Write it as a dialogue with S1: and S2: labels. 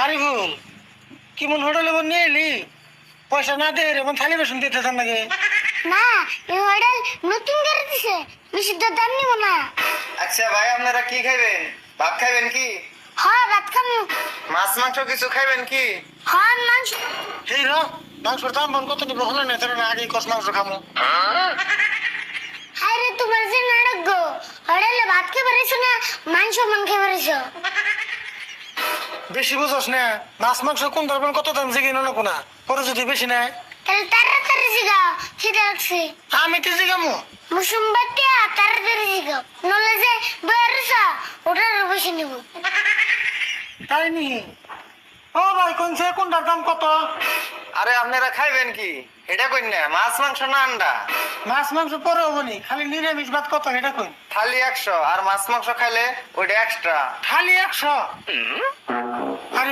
S1: আরিফুল কি মন হোটেলে নিয়ে এলি? পয়সা না দে রে থালি বেসন দিতে চান নাকি?
S2: না, এই হোটেল নতুন করে দিছে, বেশি তো দাম নিব না।
S3: আচ্ছা ভাই, আপনারা কি খাইবেন? ভাত খাইবেন কি?
S2: হ্যাঁ, ভাত খামু।
S3: মাছ মাংস কিছু খাইবেন কি?
S2: হ্যাঁ, মাংস।
S1: এই র মাংসের দাম বন কত নিব হলো না তোর না আগে কস মাংস খামো।
S2: হায় রে, তোমার যে নাটক গো, হোটেলে ভাত খেয়ে বেরিয়েছো না মাংস খেয়ে বেরিয়েছো?
S1: বেশি বুঝোস না, মাছ মাংস কোন ধরবেন কত দাম জিগে না কোনা পরে যদি বেশি নেয়
S2: তাহলে তাড়াতাড়ি জিগাও, খিদে লাগছে।
S1: আমি তো জিগামো।
S2: মুসুম্বাতিয়া তাড়াতাড়ি জিগাও, নলে যে বেরিয়েছো ওটার বেশি নিব।
S1: তাই নি? ও ভাই কোনছে কোনটার দাম কত?
S3: আরে আপনারা খাইবেন কি এটা কইন না, মাছ মাংস না আন্ডা?
S1: মাছ মাংস পরে হবনি, খালি নিরামিষ ভাত কত এটা কই?
S3: থালি 100 আর মাছ মাংস খাইলে ওইটা এক্সট্রা।
S1: খালি 100? আরে